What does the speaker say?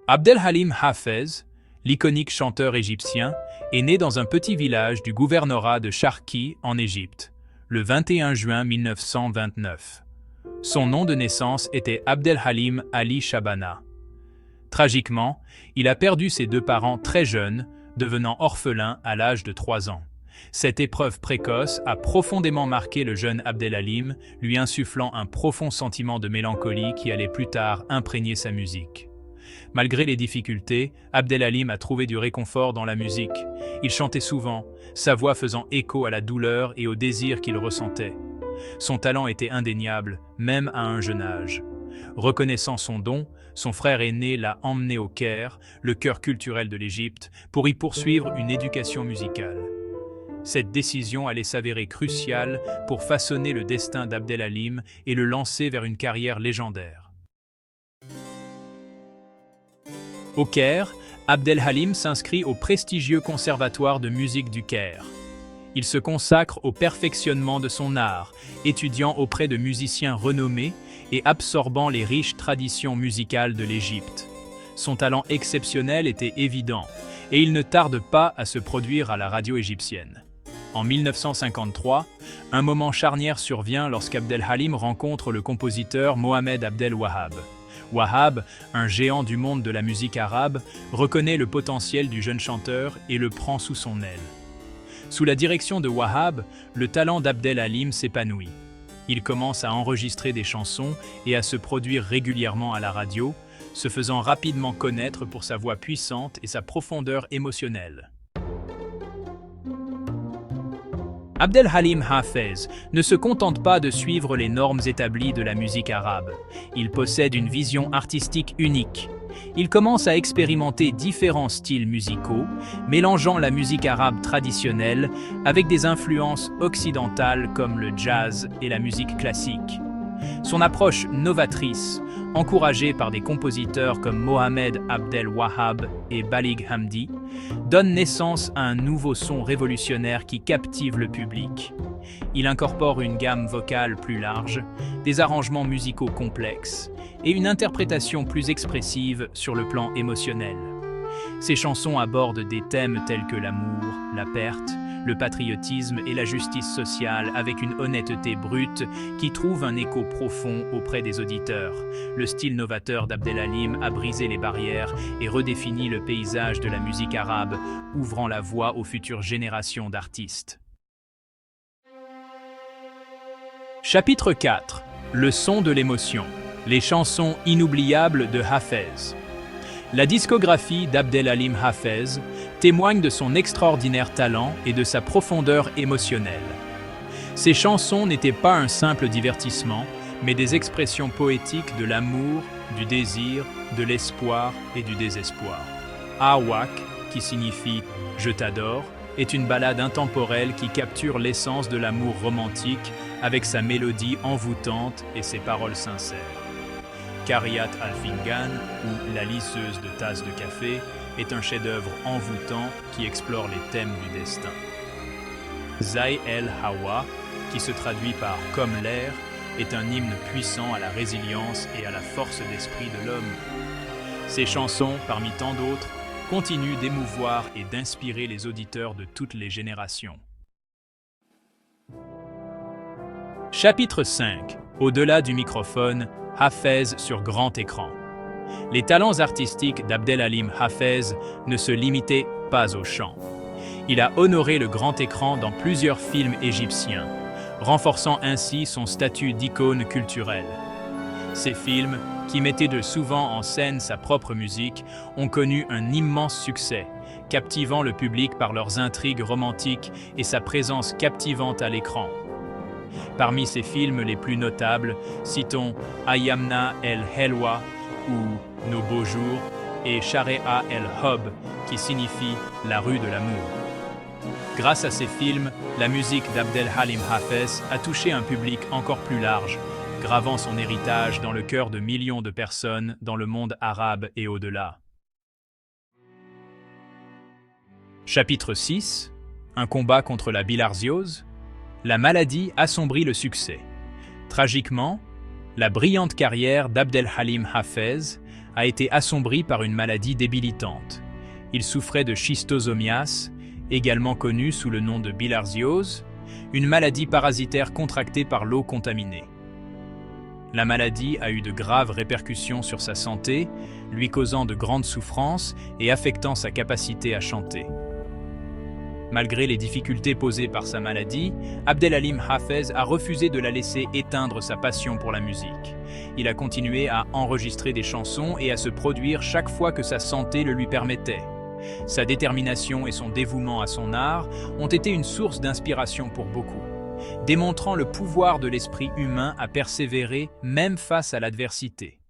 Abdelhalim Hafez, l'iconique chanteur égyptien, est né dans un petit village du gouvernorat de Sharqi en Égypte, le 21 juin 1929. Son nom de naissance était Abdelhalim Ali Shabana. Tragiquement, il a perdu ses deux parents très jeunes, devenant orphelin à l'âge de 3 ans. Cette épreuve précoce a profondément marqué le jeune Abdelhalim, lui insufflant un profond sentiment de mélancolie qui allait plus tard imprégner sa musique. Malgré les difficultés, Abdelhalim a trouvé du réconfort dans la musique. Il chantait souvent, sa voix faisant écho à la douleur et au désir qu'il ressentait. Son talent était indéniable, même à un jeune âge. Reconnaissant son don, son frère aîné l'a emmené au Caire, le cœur culturel de l'Égypte, pour y poursuivre une éducation musicale. Cette décision allait s'avérer cruciale pour façonner le destin d'Abdelhalim et le lancer vers une carrière légendaire. Au Caire, Abdelhalim s'inscrit au prestigieux conservatoire de musique du Caire. Il se consacre au perfectionnement de son art, étudiant auprès de musiciens renommés et absorbant les riches traditions musicales de l'Égypte. Son talent exceptionnel était évident, et il ne tarde pas à se produire à la radio égyptienne. En 1953, un moment charnière survient lorsqu'Abdelhalim rencontre le compositeur Mohamed Abdel Wahab. Wahab, un géant du monde de la musique arabe, reconnaît le potentiel du jeune chanteur et le prend sous son aile. Sous la direction de Wahab, le talent d'Abdelhalim s'épanouit. Il commence à enregistrer des chansons et à se produire régulièrement à la radio, se faisant rapidement connaître pour sa voix puissante et sa profondeur émotionnelle. Abdelhalim Hafez ne se contente pas de suivre les normes établies de la musique arabe. Il possède une vision artistique unique. Il commence à expérimenter différents styles musicaux, mélangeant la musique arabe traditionnelle avec des influences occidentales comme le jazz et la musique classique. Son approche novatrice, encouragée par des compositeurs comme Mohamed Abdel Wahab et Balig Hamdi, donne naissance à un nouveau son révolutionnaire qui captive le public. Il incorpore une gamme vocale plus large, des arrangements musicaux complexes et une interprétation plus expressive sur le plan émotionnel. Ses chansons abordent des thèmes tels que l'amour, la perte, le patriotisme et la justice sociale avec une honnêteté brute qui trouve un écho profond auprès des auditeurs. Le style novateur d'Abdelhalim a brisé les barrières et redéfini le paysage de la musique arabe, ouvrant la voie aux futures générations d'artistes. Chapitre 4. Le son de l'émotion. Les chansons inoubliables de Hafez. La discographie d'Abdelhalim Hafez témoigne de son extraordinaire talent et de sa profondeur émotionnelle. Ses chansons n'étaient pas un simple divertissement, mais des expressions poétiques de l'amour, du désir, de l'espoir et du désespoir. Awak, qui signifie « Je t'adore », est une ballade intemporelle qui capture l'essence de l'amour romantique avec sa mélodie envoûtante et ses paroles sincères. Qariat al-Fingan, ou La liseuse de tasses de café, est un chef-d'œuvre envoûtant qui explore les thèmes du destin. Zay el-Hawa, qui se traduit par « Comme l'air », est un hymne puissant à la résilience et à la force d'esprit de l'homme. Ces chansons, parmi tant d'autres, continuent d'émouvoir et d'inspirer les auditeurs de toutes les générations. Chapitre 5. Au-delà du microphone, Hafez sur grand écran. Les talents artistiques d'Abdelhalim Hafez ne se limitaient pas au chant. Il a honoré le grand écran dans plusieurs films égyptiens, renforçant ainsi son statut d'icône culturelle. Ces films, qui mettaient de souvent en scène sa propre musique, ont connu un immense succès, captivant le public par leurs intrigues romantiques et sa présence captivante à l'écran. Parmi ces films les plus notables, citons Ayamna el-Helwa ou Nos beaux jours et Sharia el-Hob, qui signifie la rue de l'amour. Grâce à ces films, la musique d'Abdelhalim Hafez a touché un public encore plus large, gravant son héritage dans le cœur de millions de personnes dans le monde arabe et au-delà. Chapitre 6. Un combat contre la bilharziose. La maladie assombrit le succès. Tragiquement, la brillante carrière d'Abdelhalim Hafez a été assombri par une maladie débilitante. Il souffrait de schistosomiase, également connue sous le nom de bilharziose, une maladie parasitaire contractée par l'eau contaminée. La maladie a eu de graves répercussions sur sa santé, lui causant de grandes souffrances et affectant sa capacité à chanter. Malgré les difficultés posées par sa maladie, Abdelhalim Hafez a refusé de la laisser éteindre sa passion pour la musique. Il a continué à enregistrer des chansons et à se produire chaque fois que sa santé le lui permettait. Sa détermination et son dévouement à son art ont été une source d'inspiration pour beaucoup, démontrant le pouvoir de l'esprit humain à persévérer même face à l'adversité.